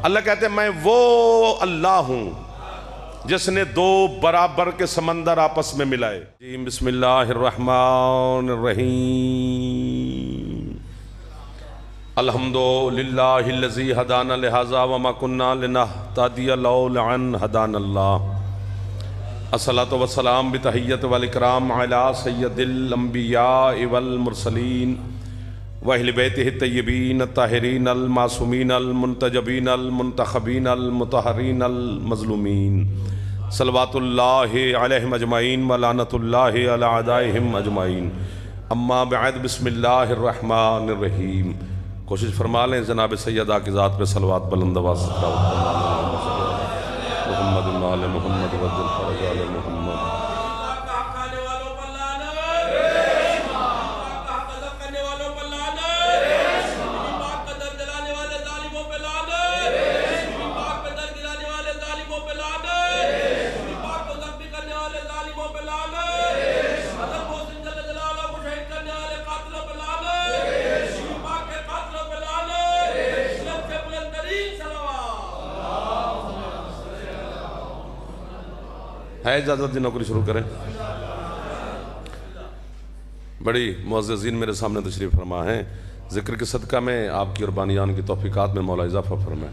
अल्लाह कहते हैं मैं वो अल्लाह हूँ जिसने दो बराबर के समंदर आपस में मिलाए। बिस्मिल्लाहिर्रहमानिर्रहीम। अल्हम्दुलिल्लाहिल्लज़ी हदाना लिहाज़ा वमा कुन्ना लिनहतदिया लौला अन हदानल्लाह। अस्सलातु वस्सलाम बितहिय्यत वल इकराम अला सय्यदिल अंबिया वल मुरसलीन व अहले बैतिहि तय्यबीन ताहिरीन अल मासूमीन अल मुंतजबीन अल मुंतखबीन अल मुतहरीन अल मज़लूमीन सल्लवातुल्लाहि अलैहिम अजमाइन व लानतुल्लाहि अला अदाइहिम अजमाइन। अम्मा बअद बिस्मिल्लाहिर्रहमानिर्रहीम। कोशिश फरमा लें जनाब सैयदा की ज़ात पे सलवात बुलंद आवाज़ से मोहम्मद आले मोहम्मद वद्दिल फरज आले मोहम्मद। है इजाज़त दी नौकरी शुरू करें। बड़ी मुअज़्ज़ज़ीन मेरे सामने तशरीफ़ फरमा है। ज़िक्र के सदका में आपकी और बानियान की तौफ़ीक़ात में मौला इज़ाफ़ा फरमाए।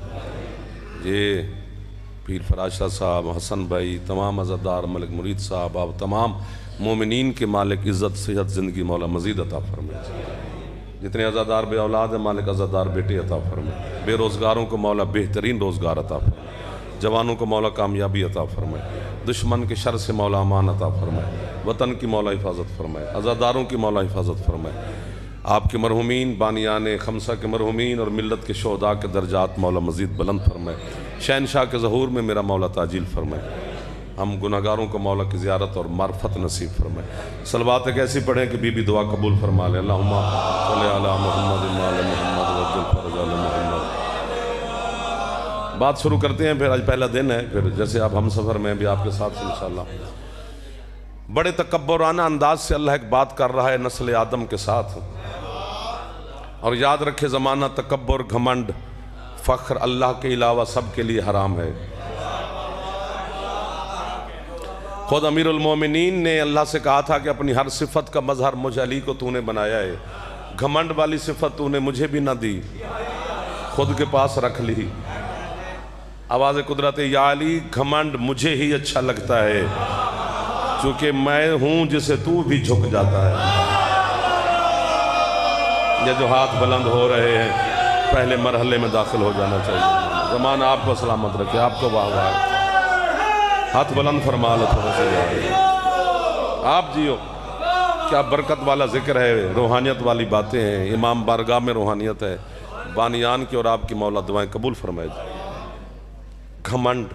ये पीर फराज शाह साहब, हसन भाई, तमाम अज़ादार, मलिक मुरीद साहब, आप तमाम मोमिनीन के मालिक इज़्ज़त सेहत ज़िंदगी मौला मज़ीद अता फरमाए। जितने अज़ादार बे औलाद है मालिक अज़ादार बेटे अता फरमाए। बेरोज़गारों को मौला बेहतरीन रोज़गार अता फरमाए। जवानों को मौला कामयाबी अता फरमाए। दुश्मन के शर से मौला अमान अता फरमाए। वतन की मौला हिफाजत फरमाए। अज़ादारों की मौला हिफाजत फरमाए। आपके मरहुमीन बानियान खमसा के मरहुमीन और मिल्लत के शोहदा के दर्जात मौला मज़ीद बुलंद फरमाए। शहनशाह के ज़हूर में मेरा मौला ताजील फरमाए। हम गुनाहगारों को मौला की ज़ियारत और मार्फत नसीब फरमाए। सलवात कैसी पढ़ें कि बीबी दुआ कबूल फरमा ले। अल्लाहुम्मा सल्लि अला मुहम्मद व आले मुहम्मद वज्जल फरज आले मुहम्मद। बात शुरू करते हैं। फिर आज पहला दिन है, फिर जैसे आप हम सफ़र में भी आपके साथ इंशाअल्लाह। बड़े तकब्बुराना अंदाज से अल्लाह एक बात कर रहा है नस्ल आदम के साथ। और याद रखे ज़माना तकब्बुर, घमंड, फ़ख्र अल्लाह के अलावा सब के लिए हराम है। खुद अमीरुल मोमिनीन ने अल्लाह से कहा था कि अपनी हर सिफत का मजहर मुझ अली को तूने बनाया है, घमंड वाली सिफत तूने मुझे भी ना दी, खुद के पास रख ली। आवाज़ कुदरत या अली घमंड मुझे ही अच्छा लगता है क्योंकि मैं हूँ जिसे तू भी झुक जाता है। ये जो हाथ बुलंद हो रहे हैं पहले मरहले में दाखिल हो जाना चाहिए। ज़माना आपको सलामत रखे, आपको वाह वाह। हाथ बुलंद फरमा लो थोड़ा सा, आप जियो। क्या बरकत वाला जिक्र है, रूहानियत वाली बातें हैं। इमाम बारगाह में रूहानियत है। बानियान की और आपकी मौला दुआएं कबूल फरमाए। घमंड,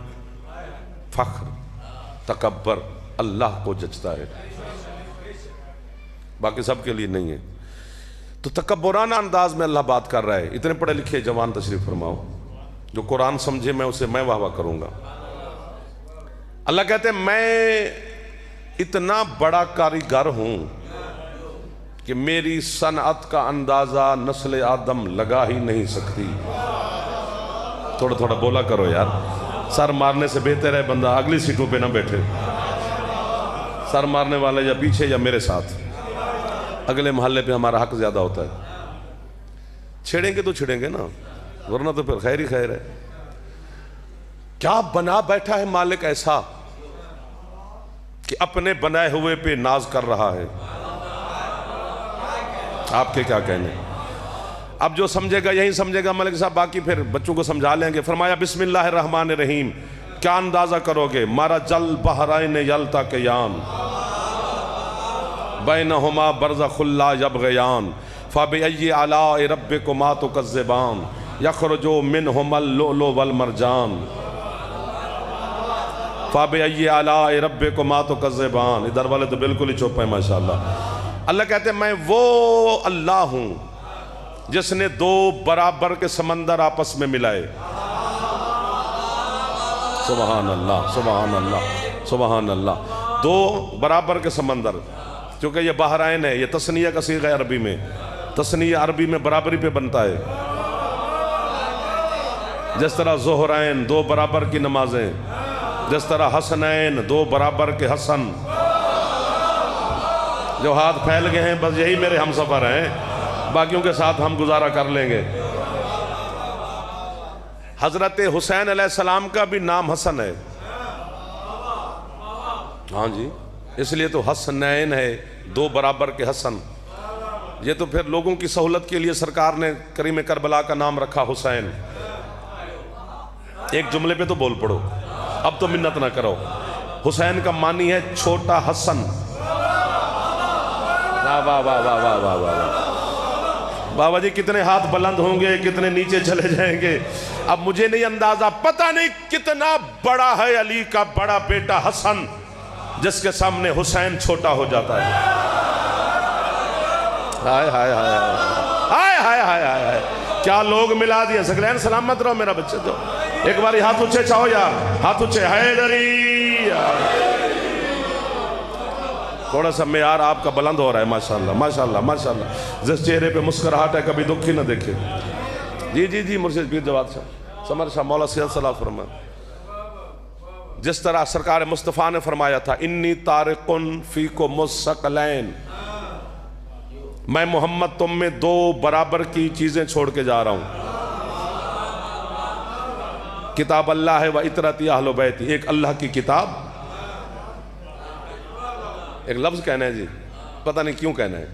फ़ख्र, तकब्बर अल्लाह को जचता है, बाकी सबके लिए नहीं है। तो तकब्बुराना अंदाज में अल्लाह बात कर रहा है। इतने पढ़े लिखे जवान तशरीफ़ फरमाओ, जो कुरान समझे मैं उसे मैं वाह वाह करूँगा। अल्लाह कहते हैं मैं इतना बड़ा कारीगर हूँ कि मेरी सनअत का अंदाज़ा नस्ल आदम लगा ही नहीं सकती। थोड़ा थोड़ा बोला करो यार। सर मारने से बेहतर है बंदा अगली सीटों पे ना बैठे। सर मारने वाले या पीछे या मेरे साथ, अगले मोहल्ले पे हमारा हक ज़्यादा होता है। छेड़ेंगे तो छेड़ेंगे ना, वरना तो फिर खैर ही खैर है। क्या बना बैठा है मालिक ऐसा कि अपने बनाए हुए पे नाज कर रहा है। आपके क्या कहने। अब जो समझेगा यही समझेगा मलिक साहब, बाकी फिर बच्चों को समझा लेंगे। फरमाया बिस्मिल्लाहिर्रहमानिर्रहीम। क्या अंदाजा करोगे, मारा जल बहराइन यल्ता के यान बैनहुमा बरज़खुल्ला यबग़यान फ़बिअय्यि आलाइ रब्बिकुमा तुकज़्ज़िबान यख़रुजु मिनहुमल लुअलुअ वल मरजान फ़बिअय्यि आलाइ रब्बिकुमा तुकज़्ज़िबान। इधर वाले तो बिल्कुल ही चुप है माशाअल्लाह। अल्लाह कहते हैं मैं वो अल्लाह हूँ जिसने दो बराबर के समंदर आपस में मिलाए। सुबहान अल्लाह, सुबहान अल्लाह, सुबहान अल्लाह। दो बराबर के समंदर, क्योंकि ये बहराइन है, ये तस्निया का सीगा है अरबी में। तस्निया अरबी में बराबरी पे बनता है। जिस तरह ज़ोहरैन दो बराबर की नमाजें, जिस तरह हसनैन दो बराबर के हसन। जो हाथ फैल गए हैं बस यही मेरे हम सफ़र हैं, बाकियों के साथ हम गुजारा कर लेंगे। हजरत हुसैन अलैहिस्सलाम का भी नाम हसन है। हाँ जी, इसलिए तो हसनैन है, दो बराबर के हसन। ये तो फिर लोगों की सहूलत के लिए सरकार ने करीम करबला का नाम रखा हुसैन। एक जुमले पे तो बोल पड़ो, अब तो मिन्नत ना करो। हुसैन का मानी है छोटा हसन। वाह वाह वाह वाह वाह वाह वाह। बाबा जी कितने हाथ बुलंद होंगे, कितने नीचे चले जाएंगे, अब मुझे नहीं अंदाजा। पता नहीं कितना बड़ा है अली का बड़ा बेटा हसन, जिसके सामने हुसैन छोटा हो जाता है। हाय हाय हाय हाय हाय हाय हाय हाय, क्या लोग मिला दिए। सकलैन सलामत रहो मेरा बच्चे। तो एक बार हाथ ऊंचे चाहो यार, हाथ ऊंचे। हैदरी थोड़ा सा मेयार आपका बुलंद हो रहा है, माशाल्लाह माशाल्लाह माशाल्लाह। जिस चेहरे पे मुस्कुराहट है कभी दुख ही ना देखे। जी जी जी, मुर्शिद पीर जवाद शाह समर शाह मौला सैयद सलाह फरमा। जिस तरह सरकार मुस्तफ़ा ने फरमाया था, इन्नी तारिकुन फीको मुस्सकलैन, मैं मोहम्मद तुम में दो बराबर की चीजें छोड़ के जा रहा हूं। किताब अल्लाह है व इतरती अहलो बैती, एक अल्लाह की किताब। एक लफ्ज कहना है जी, पता नहीं क्यों कहना है,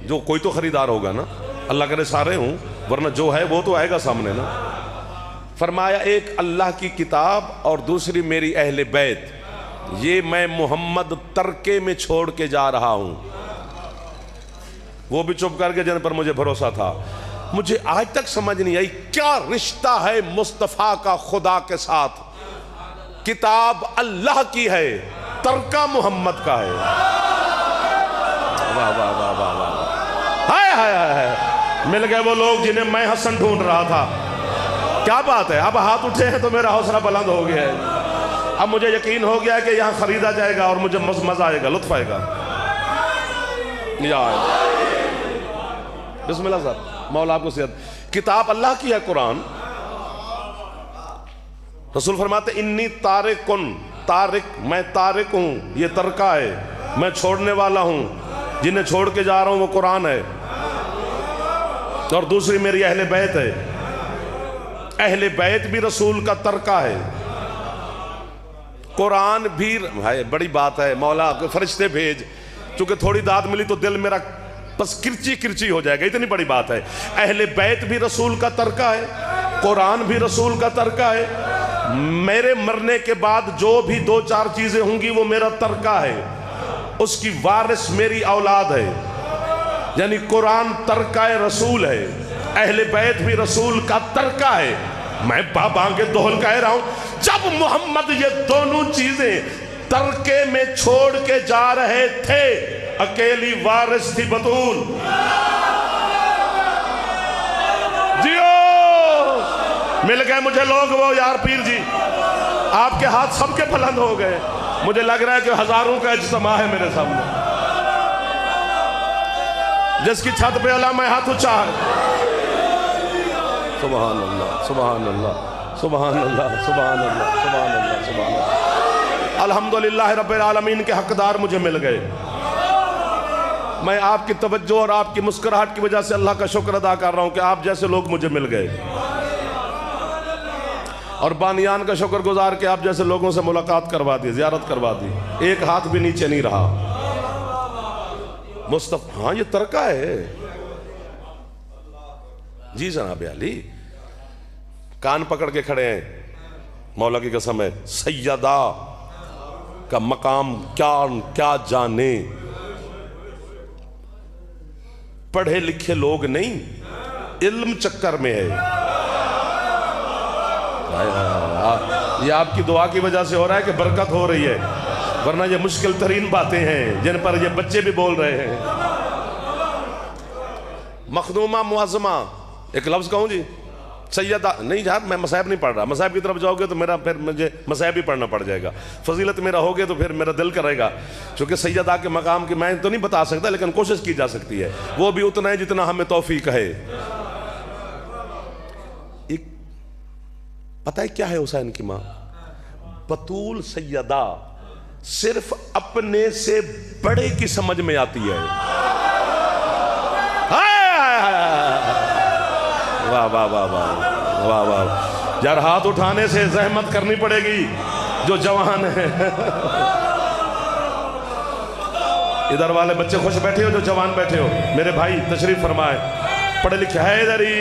जो कोई तो खरीदार होगा ना, अल्लाह करे सारे हूं, वरना जो है वो तो आएगा सामने ना। फरमाया एक अल्लाह की किताब और दूसरी मेरी अहले बैत, ये मैं मोहम्मद तरके में छोड़ के जा रहा हूं। वो भी चुप करके जिन पर मुझे भरोसा था। मुझे आज तक समझ नहीं आई क्या रिश्ता है मुस्तफ़ा का खुदा के साथ। किताब अल्लाह की है, तरका मोहम्मद का है। वाह वाह वाह वाह वाह, हाय हाय हाय। मिल गए वो लोग जिन्हें मैं हसन ढूंढ रहा था। क्या बात है, अब हाथ उठे हैं तो मेरा हौसला बुलंद हो गया है। अब मुझे यकीन हो गया कि यहां खरीदा जाएगा और मुझे मजा आएगा, लुत्फ आएगा। बिस्मिल्लाह साहब, मौला आपको सेहत। किताब अल्लाह की है कुरान। रसूल फरमाते इन्नी तारिकुन, तारिक मैं तारिक हूं, ये तरका है, मैं छोड़ने वाला हूं। जिन्हें छोड़ के जा रहा हूं वो कुरान है, और दूसरी मेरी अहले बैत है। अहले बैत भी रसूल का तरका है, कुरान भी है। बड़ी बात है, मौला फरिश्ते भेज। चूंकि थोड़ी दाद मिली तो दिल मेरा बस किरची किरची हो जाएगा, इतनी बड़ी बात है। अहले बैत भी रसूल का तरका है, कुरान भी रसूल का तरका है। मेरे मरने के बाद जो भी दो चार चीजें होंगी वो मेरा तरका है, उसकी वारिस मेरी औलाद है। यानी कुरान तरका रसूल है, अहले बैत भी रसूल का तरका है। मैं बाबा के दोहल कह रहा हूं, जब मोहम्मद ये दोनों चीजें तरके में छोड़ के जा रहे थे, अकेली वारिस थी बतूल। जियो, मिल गए मुझे लोग वो यार पीर जी, आपके हाथ सबके बुलंद हो गए। मुझे लग रहा है कि हजारों का इज्तिमा है मेरे सामने। जिसकी छत पे अला मैं हाथ ऊंचा है। सुभान अल्लाह सुभान अल्लाह सुभान अल्लाह सुभान अल्लाह सुभान अल्लाह सुभान अल्लाह। अल्हम्दुलिल्लाह रब्बिल आलमीन के हकदार मुझे मिल गए। मैं आपकी तवज्जो और आपकी मुस्कुराहट की वजह से अल्लाह का शुक्र अदा कर रहा हूं कि आप जैसे लोग मुझे मिल गए, और बानियान का शुक्र गुजार के आप जैसे लोगों से मुलाकात करवा दी, जियारत करवा दी। एक हाथ भी नीचे नहीं रहा। मुस्तफा, हाँ ये तरका है जी जनाब अली। कान पकड़ के खड़े हैं, मौला की कसम है, सैयदा का मकाम क्या क्या जाने। पढ़े लिखे लोग नहीं, इल्म चक्कर में है। ये आपकी दुआ की वजह से हो रहा है कि बरकत हो रही है, वरना ये मुश्किल तरीन बातें हैं जिन पर ये बच्चे भी बोल रहे हैं। मखदूमा मुआज़मा, एक लफ्ज कहूँ जी, सैयदा नहीं यार, मैं मसाहब नहीं पढ़ रहा। मसाहब की तरफ जाओगे तो मेरा फिर मुझे मसाहब ही पढ़ना पड़ जाएगा। फजीलत मेरा हो गया तो फिर मेरा दिल करेगा, क्योंकि सैयदा के मकाम की मैं तो नहीं बता सकता, लेकिन कोशिश की जा सकती है। वो भी उतना है जितना हमें तौफीक है। पता है क्या है हुसैन की माँ? बतूल सैयदा सिर्फ अपने से बड़े की समझ में आती है। वाह वाह वाह वाह वाह वाह। यार हाथ उठाने से जहमत करनी पड़ेगी जो जवान है। इधर वाले बच्चे खुश बैठे हो, जो जवान बैठे हो मेरे भाई तशरीफ फरमाए, पढ़े लिखे है इधर ही।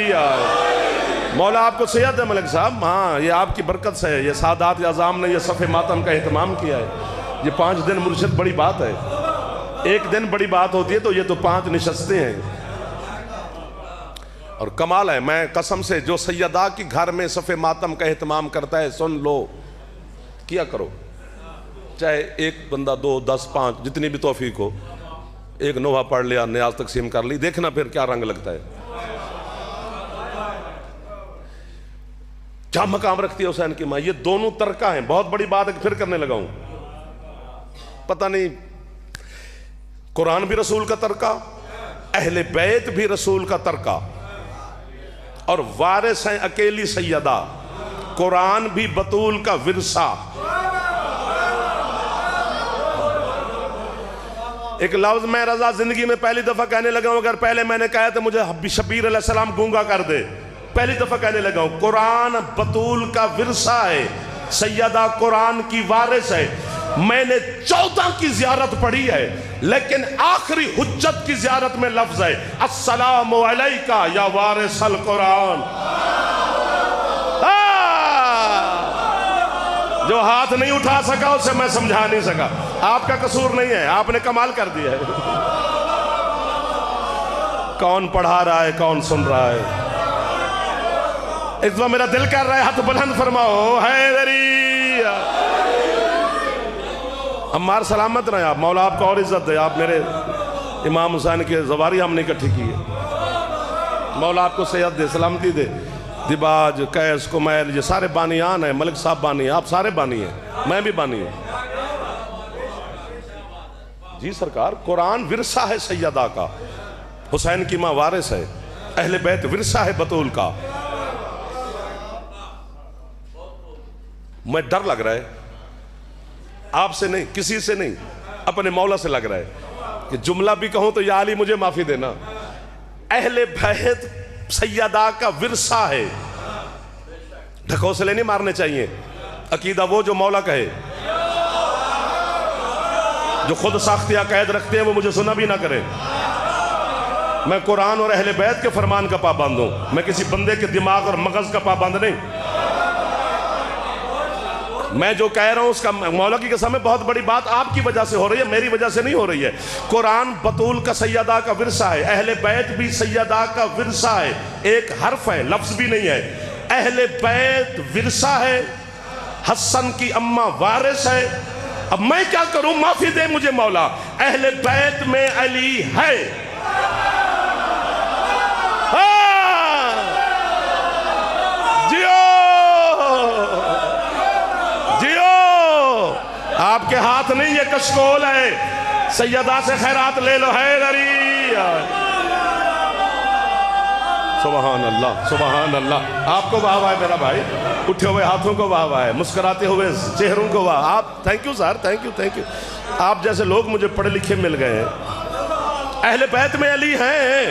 मौला आपको सेहत है मलिक साहब। हाँ, ये आपकी बरकत से है। ये सादात आज़ाम ने ये सफ़े मातम का एहतमाम किया है। ये 5 दिन मुर्शिद बड़ी बात है। एक दिन बड़ी बात होती है, तो ये तो 5 निशस्तें हैं। और कमाल है, मैं कसम से जो सैयदा की घर में सफ़े मातम का एहतमाम करता है, सुन लो, किया करो। चाहे एक बंदा 2, 10, 5 जितनी भी तौफीक हो, एक नोहा पढ़ लिया, न्याज तकसीम कर ली, देखना फिर क्या रंग लगता है। क्या मकाम रखती है हुसैन की माँ। ये दोनों तरका हैं। बहुत बड़ी बात है, फिर करने लगा हूं। पता नहीं, कुरान भी रसूल का तरका, अहले बैत भी रसूल का तरका, और वारिस हैं अकेली सैयदा। कुरान भी बतूल का विरसा। एक लफ्ज मैं रजा जिंदगी में पहली दफा कहने लगा हूं। अगर पहले मैंने कहा तो मुझे शबीर अलैहिस्सलाम गूंगा कर दे। पहली दफा कहने लगा हूं, कुरान बतूल का विरसा है, सैयदा कुरान की वारिस है। मैंने 14 की जियारत पढ़ी है, लेकिन आखिरी हुज्जत की जियारत में लफ्ज है अस्सलामु अलैका या वारिसल कुरान। जो हाथ नहीं उठा सका उसे मैं समझा नहीं सका। आपका कसूर नहीं है, आपने कमाल कर दिया है। कौन पढ़ा रहा है, कौन सुन रहा है? इस बार मेरा दिल कर रहा है, हाथ बुलंद फरमाओ हैदरी। अम्मार सलामत रहे आप, मौला आपको और इज्जत दे। आप मेरे इमाम हुसैन के ज़वारी हमने इकट्ठी की है। मौला आपको सेहत दे, सलामती दे। दिबाज, कैस, कुमैल, ये सारे बानियान हैं। मलिक साहब बानी हैं, आप सारे बानी हैं, मैं भी बानी हूं। जी सरकार, कुरान विरसा है सैयदा का, हुसैन की माँ वारिस है, अहले बैत विरसा है बतूल का। मैं डर लग रहा है, आपसे नहीं, किसी से नहीं, अपने मौला से लग रहा है कि जुमला भी कहूं तो या अली मुझे माफी देना। अहले बैत सैयदा का विरसा है। ढकोसले नहीं मारने चाहिए। अकीदा वो जो मौला कहे, जो खुद साख्तिया कैद रखते हैं वो मुझे सुना भी ना करे। मैं कुरान और अहले बैत के फरमान का पाबंद हूं, मैं किसी बंदे के दिमाग और मगज का पाबंद नहीं। मैं जो कह रहा हूं उसका मौला की कसम है, बहुत बड़ी बात आपकी वजह से हो रही है, मेरी वजह से नहीं हो रही है। कुरान बतूल का सैयदा का विरसा है, अहले बैत भी सैयदा का विरसा है। एक हर्फ है, लफ्ज भी नहीं है। अहले बैत विरसा है, हसन की अम्मा वारिस है। अब मैं क्या करूं, माफी दे मुझे मौला। अहले बैत में अली है। आपके हाथ नहीं, ये कशकोल है। सैयदा से खैरात ले लो हैदरी। सुभान अल्लाह, सुभान अल्लाह। आपको वाह वाह मेरा भाई, उठे हुए हाथों को वाह वाह, मुस्कुराते हुए चेहरों को वाह। आप thank you sir, thank you, thank you. आप जैसे लोग मुझे पढ़े लिखे मिल गए हैं। अहले बैत में अली हैं,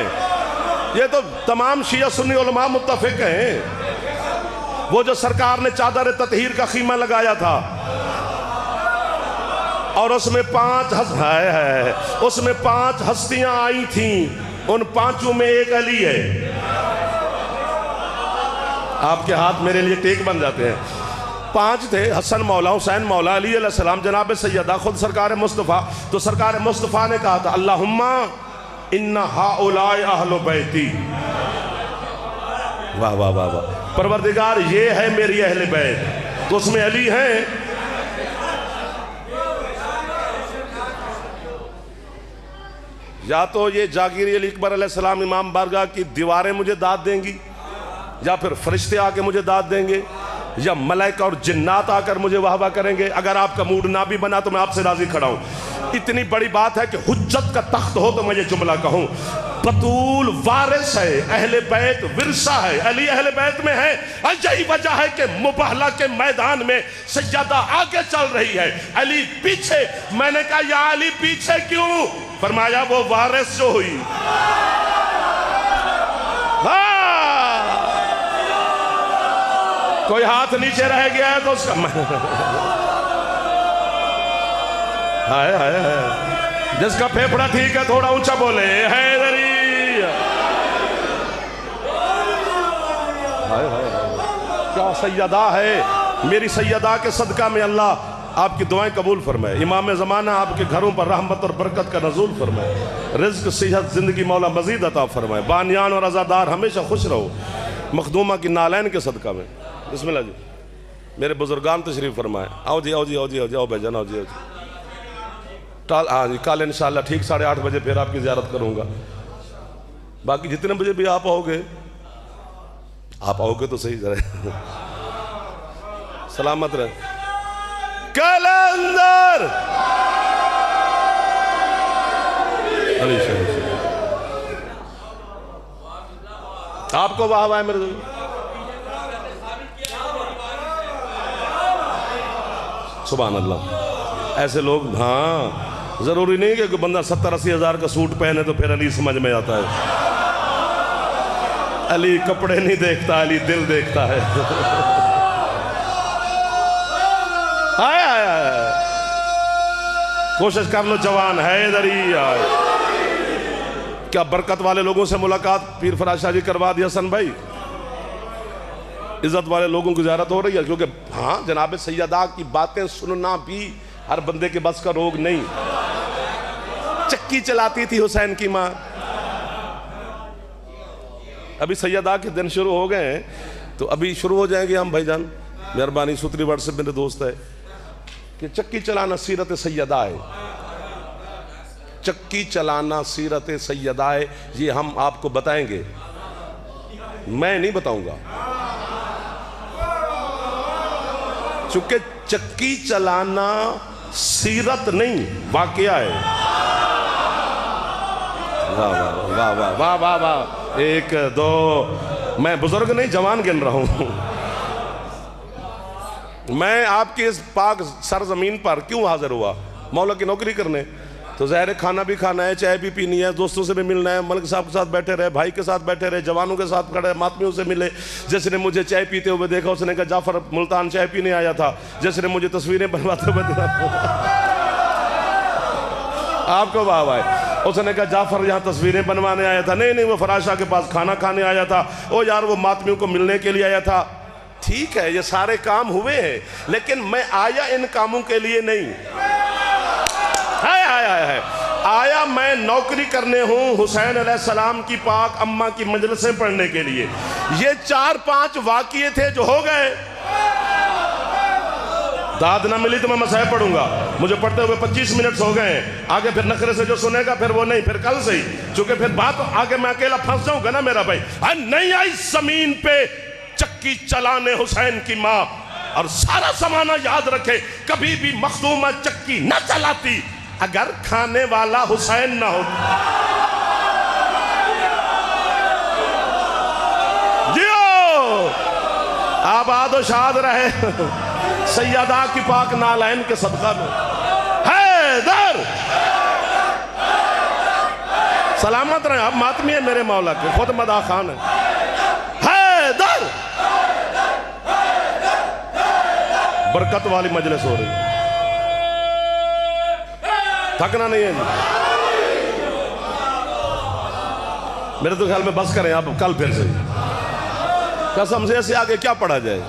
ये तो तमाम शिया सुन्नी उलमा मुत्तफिक हैं। वो जो सरकार ने चादर ततहीर का खीमा लगाया था और उसमें 5 हस्तियां आई थीं, उन 5 में एक अली है। आपके हाथ मेरे लिए टेक बन जाते हैं। 5 थे, हसन मौला, हुसैन मौला, अली अलैहिस्सलाम, जनाब सैयदा, खुद सरकार मुस्तफ़ा। तो सरकार मुस्तफ़ा ने कहा था अल्लाहुम्मा इन्ना हाउलाए अहलो बैती। वाह वाह वाह वाह। परवरदिगार ये है मेरी अहले बैत, तो उसमें अली है। या तो ये जागीर अली अकबर अलैहिस्सलाम इमाम बारगाह की दीवारें मुझे दाद देंगी, या फिर फरिश्ते आके मुझे दाद देंगे, या मलाइका और जिन्नात आकर मुझे वाह वाह करेंगे। अगर आपका मूड ना भी बना तो मैं आपसे राजी खड़ा हूं। इतनी बड़ी बात है कि हुज्जत का तख्त हो तो मैं ये जुमला कहूँ, बतूल वारिस है, अहले बैत विरसा है, अली अहले बैत में है। और यही वजह है कि मुबाहला के मैदान में सैयदा आगे चल रही है, अली पीछे। मैंने कहा या अली पीछे क्यों? फरमाया वो वारिस जो हुई। कोई हाथ नीचे रह गया है तो उसका हाय हाय हाय। जिसका फेफड़ा ठीक है थोड़ा ऊंचा बोले हैदरी। हाय हाय क्या सैयदा है। मेरी सैयदा के सदका में अल्लाह आपकी दुआएं कबूल फरमाए। इमाम ज़माना आपके घरों पर रहमत और बरकत का नज़ूल फरमाए। रिज़्क़ सेहत ज़िंदगी मौला मज़ीद अता फरमाए। बानियान और अज़ादार हमेशा खुश रहो। मखदूमा की नालैन के सदका में बिस्मिल्लाह जी। मेरे बुजुर्गान तशरीफ़ फरमाए। आओ जी आओ जी आओ जी आओ जी आओ भाईजान आओ जी आओ जी। हाँ जी कल इंशाअल्लाह ठीक 8:30 बजे फिर आपकी ज़ियारत करूँगा। बाकी जितने बजे भी आप आओगे तो सही जरा सलामत रहे। कलंदर आपको वाह वाह मेरे सुभान अल्लाह। ऐसे लोग हाँ जरूरी नहीं कि बंदा 70-80 हज़ार का सूट पहने तो फिर अली समझ में आता है। अली कपड़े नहीं देखता, अली दिल देखता है। आए आए आए। कोशिश कर लो जवान है इधर ही आए। क्या बरकत वाले लोगों से मुलाकात पीर फराज शाह जी करवा दिया हसन भाई। इज्जत वाले लोगों की ज़ियारत हो रही है क्योंकि हाँ जनाब सैयदा की बातें सुनना भी हर बंदे के बस का रोग नहीं। चक्की चलाती थी हुसैन की माँ। अभी सैयदा के दिन शुरू हो गए हैं तो अभी शुरू हो जाएंगे हम भाईजान। मेहरबानी सूत्री वर्ड से मेरे दोस्त है कि चक्की चलाना सीरत सैयदा है। चक्की चलाना सीरत सैयदा है। ये हम आपको बताएंगे, मैं नहीं बताऊंगा चूंकि चक्की चलाना सीरत नहीं वाकया है। वाह वाह वाह वाह वाह वाह। 1 2 मैं बुजुर्ग नहीं जवान गिन रहा हूं। मैं आपकी इस पाक सरजमीन पर क्यों हाजिर हुआ? मौला की नौकरी करने। तो ज़ाहिर खाना भी खाना है, चाय भी पीनी है, दोस्तों से भी मिलना है। मलिक साहब के साथ बैठे रहे, भाई के साथ बैठे रहे, जवानों के साथ खड़े, मातमियों से मिले। जिसने मुझे चाय पीते हुए देखा उसने कहा जाफर मुल्तान चाय पीने आया था। जिसने मुझे तस्वीरें बनवाते हुए देखा आपको वाह वाह। उसने कहा जाफर यहाँ तस्वीरें बनवाने आया था। नहीं वो फराज शाह के पास खाना खाने आया था। ओ यार वो मातमियों को मिलने के लिए आया था। ठीक है ये सारे काम हुए हैं लेकिन मैं आया इन कामों के लिए नहीं। है आया मैं नौकरी करने हूं हुसैन अलैहिस्सलाम की पाक अम्मा की मजलिसें पढ़ने के लिए। ये 4-5 वाक़ये थे जो हो गए। दाद ना मिली तो मैं मसाइब पढ़ूंगा। मुझे पढ़ते हुए 25 मिनट हो गए। आगे फिर नखरे से जो सुनेगा फिर वो नहीं, फिर कल से ही, क्योंकि फिर बात आगे मैं अकेला फंस जाऊंगा ना मेरा भाई। नहीं आई जमीन पे चक्की चलाने हुसैन की माँ। और सारा जमाना याद रखे कभी भी मखदूमा चक्की न चलाती अगर खाने वाला हुसैन ना हो। जियो आबाद शाद रहे सैयदा की पाक नालैन के सदका में। हैदर सलामत रहे। अब मातमी है मेरे मौला के, खुद मदा खान है। हैदर बरकत वाली मजलिस हो रही, थकना नहीं है जी। मेरे तो ख्याल में बस करें आप कल फिर से। कसम से आगे क्या पढ़ा जाए।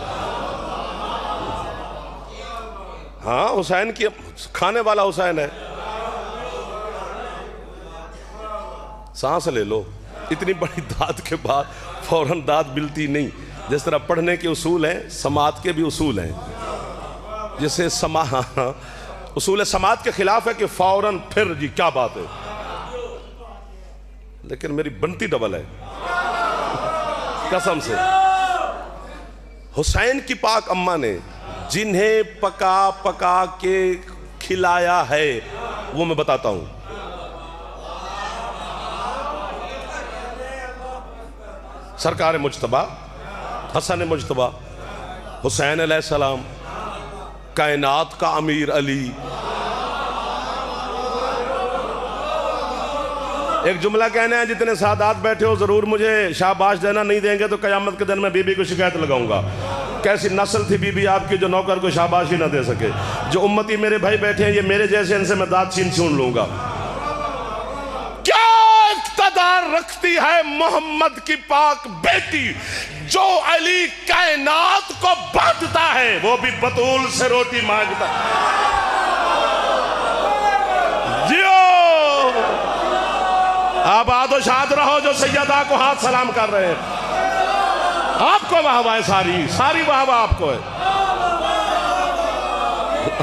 हाँ हुसैन की खाने वाला हुसैन है। सांस ले लो। इतनी बड़ी दाद के बाद फौरन दाद मिलती नहीं। जिस तरह पढ़ने के उसूल हैं समात के भी उसूल हैं। जैसे उसूल समात के खिलाफ है कि फौरन फिर जी क्या बात है, लेकिन मेरी बनती डबल है कसम से। हुसैन की पाक अम्मा ने जिन्हें पका पका के खिलाया है वो मैं बताता हूं। सरकार मुज्तबा, हसन मुज्तबा, हुसैन अलैहिस्सलाम, कायनात का अमीर अली। एक जुमला कहना है, जितने सादात बैठे हो जरूर मुझे शाबाश देना, नहीं देंगे तो कयामत के दिन में बीबी को शिकायत लगाऊंगा। कैसी नस्ल थी बीबी आपकी जो नौकर को शाबाश ही ना दे सके। जो उम्मती मेरे भाई बैठे हैं, ये मेरे जैसे, इनसे मैं दांत छीन लूंगा। क्या इक़्तिदार रखती है मोहम्मद की पाक बेटी, जो अली कायनात को बांटता है, वो भी बतूल से रोटी मांगता। जियो आबाद और शाद रहो जो सैयदा को हाथ सलाम कर रहे हैं। आपको वाहवा है, सारी वाहवा आपको है।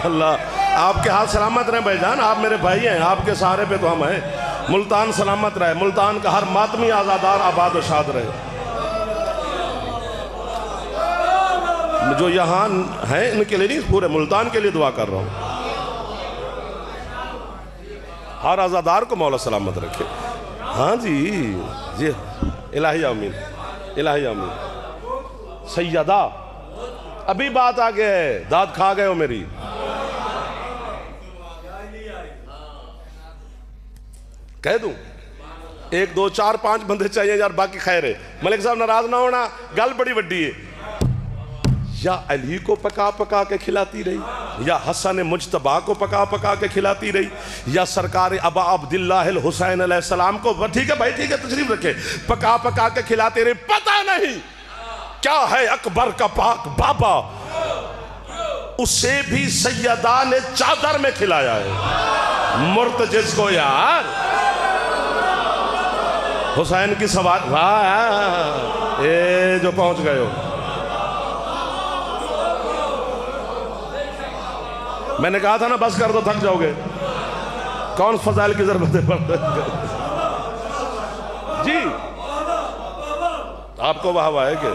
अल्लाह आपके हाथ सलामत रहे भाईजान, आप मेरे भाई हैं, आपके सहारे पे तो हम हैं। मुल्तान सलामत रहे, मुल्तान का हर मातमी आज़ादार आबाद और शाद रहे। जो यहाँ हैं इनके लिए नहीं, पूरे मुल्तान के लिए दुआ कर रहा हूँ। हर आज़ादार को मौला सलामत रखे। हाँ जी जी, इलाही आमीन, इलाही आमीन। सैयदा अभी बात आ गए, दाद खा गए हो मेरी। कह दूं 1 2 4 5 बंदे चाहिए यार, बाकी खैर है। मलिक साहब नाराज ना होना, गल बड़ी वड्डी है। या अली को पका पका के खिलाती रही, या हसन मुज्तबा को पका पका के खिलाती रही, या सरकार अबा अब्दुल्लाह हुसैन अलैहिस्सलाम को, ठीक है भाई ठीक है, तशरीफ रखे, पका पका के खिलाते रही। पता नहीं क्या है अकबर का पाक बाबा, उसे भी सैयदा ने चादर में खिलाया है। मुर्त जिसको यार हुसैन की सवार, वाह ये जो पहुंच गए हो। मैंने कहा था ना बस कर दो, थक जाओगे। कौन फजाइल की जरूरत है जी? आपको वाह वाह है कि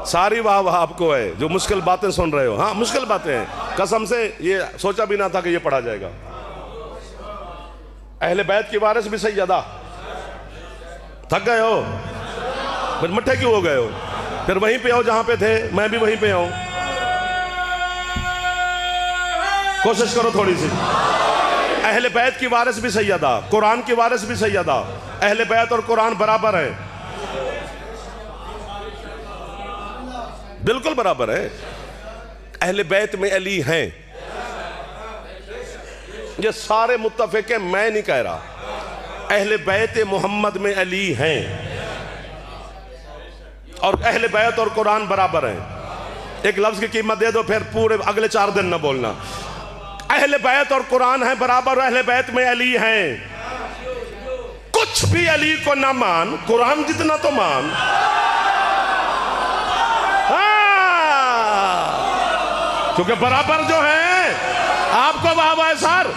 सारी वाह वाह आपको है जो मुश्किल बातें सुन रहे हो। हाँ मुश्किल बातें हैं, कसम से ये सोचा भी ना था कि ये पढ़ा जाएगा। अहले बैत की वारिस भी सैयदा। थक गए हो फिर मट्ठे क्यों हो गए हो? फिर वहीं पे आओ जहां पे थे, मैं भी वहीं पे आऊं। कोशिश करो थोड़ी सी। अहले बैत की वारिस भी सैयदा, कुरान की वारिस भी सैयदा। अहले बैत और कुरान बराबर है, बिल्कुल बराबर है। अहले बैत में अली हैं, ये सारे मुत्तफिक हैं, मैं नहीं कह रहा। अहले बैत मोहम्मद में अली हैं और अहले बैत और कुरान बराबर हैं। एक लफ्ज की कीमत दे दो, फिर पूरे अगले 4 दिन ना बोलना। अहले बैत और कुरान है बराबर, अहले बैत में अली हैं। कुछ भी अली को ना मान, कुरान जितना तो मान। क्योंकि बराबर जो है, आपको वाह वाह सर,